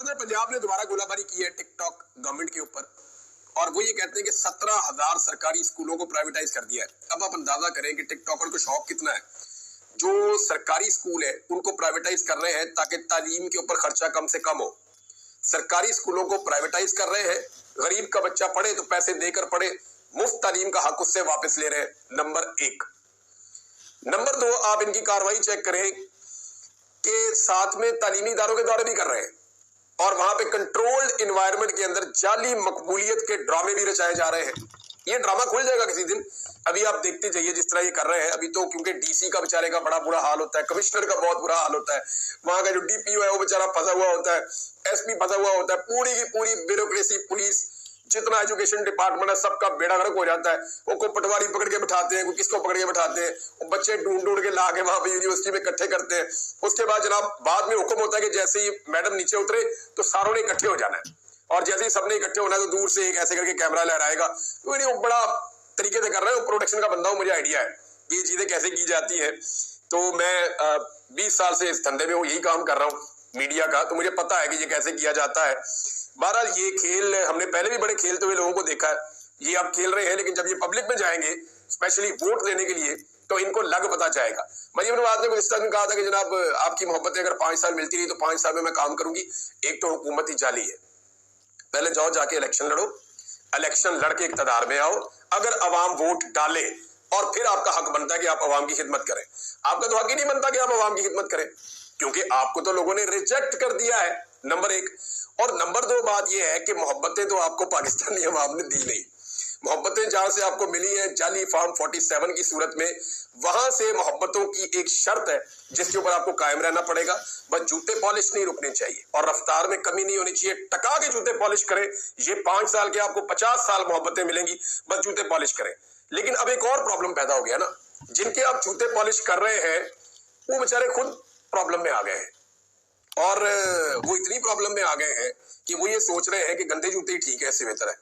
Governor Punjab ने दोबारा गोलाबारी की है टिकटॉक गवर्नमेंट के ऊपर, और वो ये कहते हैं कि 17,000 सरकारी स्कूलों को प्राइवेटाइज कर दिया है। अब आप अंदाजा करें कि टिकटॉकर को शौक कितना है। जो सरकारी स्कूल है उनको प्राइवेटाइज कर रहे हैं ताकि तालीम के ऊपर खर्चा कम से कम हो। सरकारी स्कूलों को प्राइवेटाइज कर रहे हैं, गरीब का बच्चा पढ़े तो पैसे देकर पढ़े, मुफ्त तालीम का हक उससे वापस ले रहे हैं। नंबर 1। नंबर 2, आप इनकी कार्रवाई चेक करें कि साथ में तालीमी इदारों के दौरे भी कर रहे हैं और वहां पे कंट्रोल्ड इन्वायरमेंट के अंदर जाली मकबूलियत के ड्रामे भी रचाए जा रहे हैं। ये ड्रामा खुल जाएगा किसी दिन, अभी आप देखते जाइए जिस तरह ये कर रहे हैं। अभी तो क्योंकि डीसी का बेचारे का बड़ा बुरा हाल होता है, कमिश्नर का बहुत बुरा हाल होता है, वहां का जो डीपीओ है वो बेचारा फंसा हुआ होता है, एसपी फंसा हुआ होता है, पूरी की पूरी ब्यूरोक्रेसी, पुलिस, जितना एजुकेशन डिपार्टमेंट है सबका बेड़ा गर्क हो जाता है। वो को पटवारी पकड़ के बिठाते हैं, किसको पकड़ के बिठाते हैं, वो बच्चे ढूंढ के ला के वहां पे यूनिवर्सिटी में इकट्ठे करते हैं। उसके बाद जनाब बाद में हुक्म होता है कि जैसे ही मैडम नीचे उतरे तो सारों ने इकट्ठे हो जाना है, और जैसे ही सबने इकट्ठे होना है तो दूर से एक ऐसे करके कैमरा लहराएगा। तो वो बड़ा तरीके से कर रहे हैं, प्रोडक्शन का बंदा हूं, मुझे आइडिया है कि ये चीजें कैसे की जाती है। तो मैं 20 साल से इस धंधे में यही काम कर रहा हूँ मीडिया का, तो मुझे पता है कि ये कैसे किया जाता है। बहरहाल ये खेल हमने पहले भी बड़े खेलते हुए लोगों को देखा है, ये आप खेल रहे हैं, लेकिन जब ये पब्लिक में जाएंगे स्पेशली वोट देने के लिए तो इनको लग पता जाएगा। मरीम नवाज ने इस तरह कहा था कि जनाब आपकी मोहब्बतें अगर 5 साल मिलती रही तो 5 साल में मैं काम करूंगी। एक तो हुकूमत ही जाली है, पहले जाओ जाके इलेक्शन लड़ो, इलेक्शन लड़के इक़्तिदार में आओ, अगर अवाम वोट डाले और फिर आपका हक बनता है कि आप अवाम की खिदमत करें। आपका तो हक ही नहीं बनता कि आप अवाम की खिदमत करें, क्योंकि आपको तो लोगों ने रिजेक्ट कर दिया है, नंबर 1। और नंबर 2 बात यह है कि मोहब्बतें तो आपको पाकिस्तानी अवाम ने दी नहीं। मोहब्बतें जहां से आपको मिली है जाली फॉर्म 47 की सूरत में, वहां से मोहब्बतों की एक शर्त है जिसके ऊपर आपको कायम रहना पड़ेगा। बस जूते पॉलिश नहीं रुकने चाहिए और रफ्तार में कमी नहीं होनी चाहिए। टका के जूते पॉलिश करें, ये 5 साल के आपको 50 साल मोहब्बतें मिलेंगी, बस जूते पॉलिश करें। लेकिन अब एक और प्रॉब्लम पैदा हो गया ना, जिनके आप जूते पॉलिश कर रहे हैं वो बेचारे खुद प्रॉब्लम में आ गए हैं, और वो इतनी प्रॉब्लम में आ गए हैं कि वो ये सोच रहे हैं कि गंदे जूते ही ठीक है, इससे बेहतर है